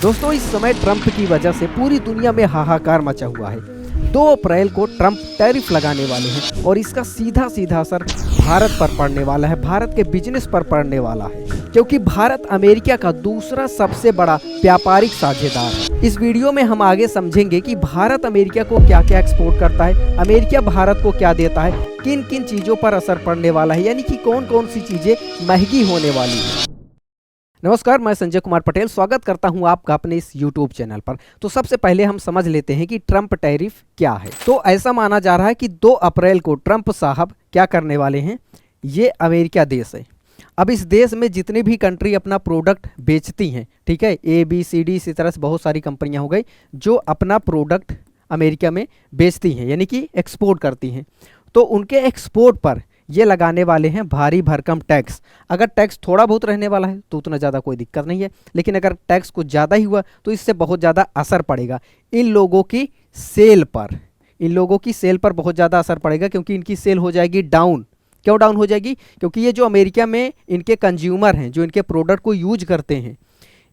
दोस्तों इस समय ट्रंप की वजह से पूरी दुनिया में हाहाकार मचा हुआ है। 2 अप्रैल को ट्रंप टैरिफ लगाने वाले हैं और इसका सीधा सीधा असर भारत पर पड़ने वाला है, भारत के बिजनेस पर पड़ने वाला है, क्योंकि भारत अमेरिका का दूसरा सबसे बड़ा व्यापारिक साझेदार है। इस वीडियो में हम आगे समझेंगे कि भारत अमेरिका को क्या क्या एक्सपोर्ट करता है, अमेरिका भारत को क्या देता है, किन किन चीज़ों पर असर पड़ने वाला है, यानी कि कौन कौन सी चीज़ें महंगी होने वाली है। नमस्कार, मैं संजय कुमार पटेल स्वागत करता हूं आपका अपने इस YouTube चैनल पर। तो सबसे पहले हम समझ लेते हैं कि ट्रंप टैरिफ क्या है। तो ऐसा माना जा रहा है कि 2 अप्रैल को ट्रंप साहब क्या करने वाले हैं। ये अमेरिका देश है। अब इस देश में जितनी भी कंट्री अपना प्रोडक्ट बेचती हैं, ठीक है, ABCD इसी तरह से बहुत सारी कंपनियां हो गई जो अपना प्रोडक्ट अमेरिका में बेचती हैं, यानी कि एक्सपोर्ट करती हैं। तो उनके एक्सपोर्ट पर ये लगाने वाले हैं भारी भरकम टैक्स। अगर टैक्स थोड़ा बहुत रहने वाला है तो उतना ज़्यादा कोई दिक्कत नहीं है, लेकिन अगर टैक्स कुछ ज़्यादा ही हुआ तो इससे बहुत ज़्यादा असर पड़ेगा इन लोगों की सेल पर। इन लोगों की सेल पर बहुत ज़्यादा असर पड़ेगा, क्योंकि इनकी सेल हो जाएगी डाउन। क्यों डाउन हो जाएगी? क्योंकि ये जो अमेरिका में इनके कंज्यूमर हैं, जो इनके प्रोडक्ट को यूज करते हैं,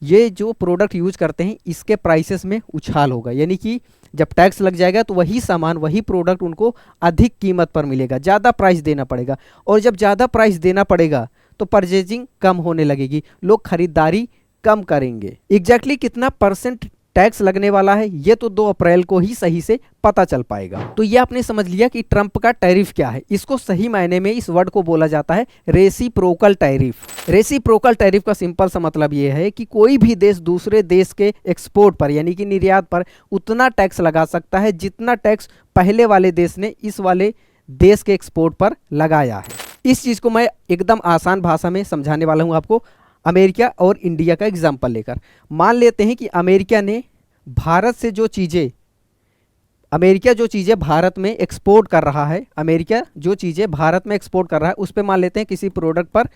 ये जो प्रोडक्ट यूज करते हैं इसके प्राइसेस में उछाल होगा। यानी कि जब टैक्स लग जाएगा तो वही सामान, वही प्रोडक्ट उनको अधिक कीमत पर मिलेगा, ज़्यादा प्राइस देना पड़ेगा। और जब ज़्यादा प्राइस देना पड़ेगा तो परचेजिंग कम होने लगेगी, लोग खरीदारी कम करेंगे। एग्जैक्टली कितना परसेंट टैक्स लगने वाला है ये तो 2 अप्रैल को ही सही से पता चल पाएगा। तो ये आपने समझ लिया कि ट्रंप का टैरिफ क्या है। इसको सही मायने में इस वर्ड को बोला जाता है रेसिप्रोकल टैरिफ। रेसिप्रोकल टैरिफ का सिंपल सा मतलब ये है कि कोई भी देश दूसरे देश के एक्सपोर्ट पर यानी कि निर्यात पर उतना टैक्स लगा सकता है जितना टैक्स पहले वाले देश ने इस वाले देश के एक्सपोर्ट पर लगाया है। इस चीज़ को मैं एकदम आसान भाषा में समझाने वाला हूँ आपको, अमेरिका और इंडिया का एग्जाम्पल लेकर। मान लेते हैं कि अमेरिका जो चीज़ें भारत में एक्सपोर्ट कर रहा है, अमेरिका जो चीज़ें भारत में एक्सपोर्ट कर रहा है उस पे मान लेते हैं किसी प्रोडक्ट पर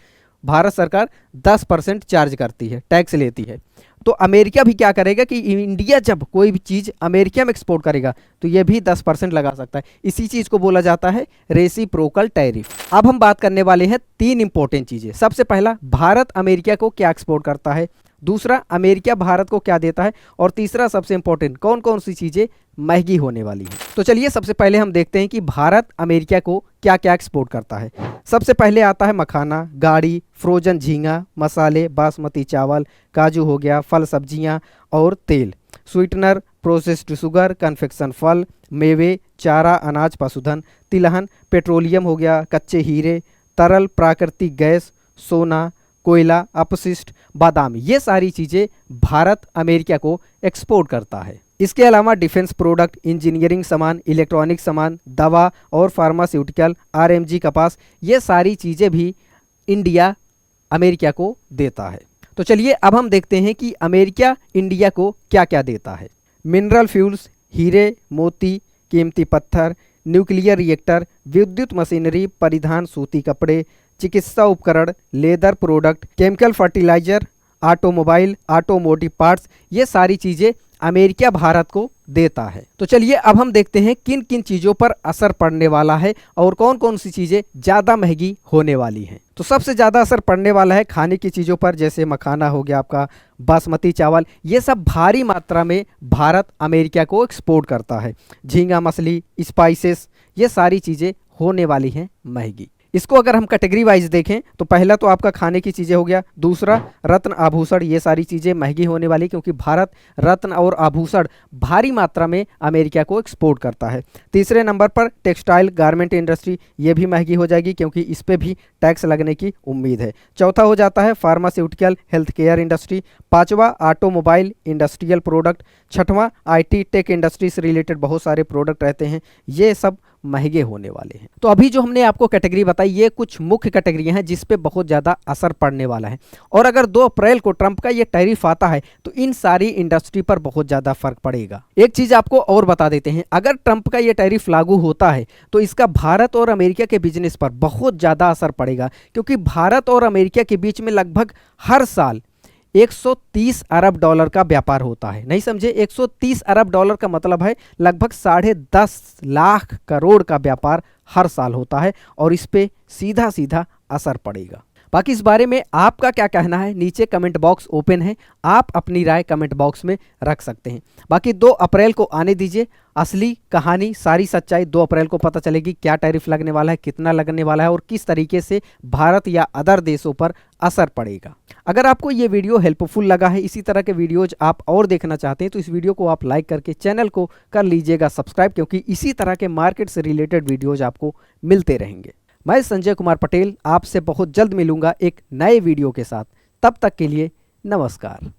भारत सरकार 10% चार्ज करती है, टैक्स लेती है। तो अमेरिका भी क्या करेगा कि इंडिया जब कोई भी चीज़ अमेरिका में एक्सपोर्ट करेगा तो ये भी 10% लगा सकता है। इसी चीज़ को बोला जाता है रेसिप्रोकल टैरिफ। अब हम बात करने वाले हैं 3 इंपॉर्टेंट चीज़ें। सबसे पहला, भारत अमेरिका को क्या एक्सपोर्ट करता है, दूसरा अमेरिका भारत को क्या देता है, और तीसरा सबसे इंपॉर्टेंट कौन कौन सी चीज़ें महंगी होने वाली हैं। तो चलिए सबसे पहले हम देखते हैं कि भारत अमेरिका को क्या क्या एक्सपोर्ट करता है। सबसे पहले आता है मखाना, गाड़ी, फ्रोजन झींगा, मसाले, बासमती चावल, काजू हो गया, फल सब्जियां और तेल, स्वीटनर, प्रोसेस्ड शुगर, कन्फेक्शन फल, मेवे, चारा, अनाज, पशुधन, तिलहन, पेट्रोलियम हो गया, कच्चे हीरे, तरल प्राकृतिक गैस, सोना, कोयला, अपशिष्ट, बादाम, ये सारी चीज़ें भारत अमेरिका को एक्सपोर्ट करता है। इसके अलावा डिफेंस प्रोडक्ट, इंजीनियरिंग सामान, इलेक्ट्रॉनिक सामान, दवा और फार्मास्यूटिकल, RMG कपास, ये सारी चीज़ें भी इंडिया अमेरिका को देता है। तो चलिए अब हम देखते हैं कि अमेरिका इंडिया को क्या क्या देता है। मिनरल फ्यूल्स, हीरे मोती, कीमती पत्थर, न्यूक्लियर रिएक्टर, विद्युत मशीनरी, परिधान सूती कपड़े, चिकित्सा उपकरण, leather product, chemical fertiliser, automobile, automotive parts, ये सारी चीज़ें अमेरिका भारत को देता है। तो चलिए अब हम देखते हैं किन किन चीज़ों पर असर पड़ने वाला है और कौन कौन सी चीज़ें ज़्यादा महंगी होने वाली हैं। तो सबसे ज़्यादा असर पड़ने वाला है खाने की चीज़ों पर, जैसे मखाना हो गया आपका, बासमती चावल, ये सब भारी मात्रा में भारत अमेरिका को एक्सपोर्ट करता है। झींगा मछली, स्पाइसेस, ये सारी चीज़ें होने वाली हैं महंगी। इसको अगर हम कैटेगरी वाइज देखें तो पहला तो आपका खाने की चीज़ें हो गया, दूसरा रत्न आभूषण, ये सारी चीज़ें महंगी होने वाली क्योंकि भारत रत्न और आभूषण भारी मात्रा में अमेरिका को एक्सपोर्ट करता है। तीसरे नंबर पर टेक्सटाइल गारमेंट इंडस्ट्री, ये भी महंगी हो जाएगी क्योंकि इस पर भी टैक्स लगने की उम्मीद है। चौथा हो जाता है फार्मास्यूटिकल हेल्थ केयर इंडस्ट्री, पाँचवा ऑटोमोबाइल इंडस्ट्रियल प्रोडक्ट, छठवां IT टेक इंडस्ट्री से रिलेटेड बहुत सारे प्रोडक्ट रहते हैं, ये सब महंगे होने वाले हैं। तो अभी जो हमने आपको कैटेगरी बताई ये कुछ मुख्य कैटेगरियां हैं जिस पे बहुत ज़्यादा असर पड़ने वाला है। और अगर 2 अप्रैल को ट्रंप का ये टैरिफ आता है तो इन सारी इंडस्ट्री पर बहुत ज़्यादा फर्क पड़ेगा। एक चीज़ आपको और बता देते हैं, अगर ट्रंप का ये टैरिफ लागू होता है तो इसका भारत और अमेरिका के बिजनेस पर बहुत ज़्यादा असर पड़ेगा, क्योंकि भारत और अमेरिका के बीच में लगभग हर साल 130 अरब डॉलर का व्यापार होता है। नहीं समझे? 130 अरब डॉलर का मतलब है लगभग 10.5 लाख करोड़ का व्यापार हर साल होता है और इस पे सीधा सीधा असर पड़ेगा। बाकी इस बारे में आपका क्या कहना है, नीचे कमेंट बॉक्स ओपन है, आप अपनी राय कमेंट बॉक्स में रख सकते हैं। बाकी 2 अप्रैल को आने दीजिए, असली कहानी सारी सच्चाई 2 अप्रैल को पता चलेगी। क्या टैरिफ लगने वाला है, कितना लगने वाला है और किस तरीके से भारत या अदर देशों पर असर पड़ेगा। अगर आपको ये वीडियो हेल्पफुल लगा है, इसी तरह के वीडियोज आप और देखना चाहते हैं, तो इस वीडियो को आप लाइक करके चैनल को कर लीजिएगा सब्सक्राइब, क्योंकि इसी तरह के मार्केट से रिलेटेड वीडियोज आपको मिलते रहेंगे। मैं संजय कुमार पटेल आपसे बहुत जल्द मिलूंगा एक नए वीडियो के साथ। तब तक के लिए नमस्कार।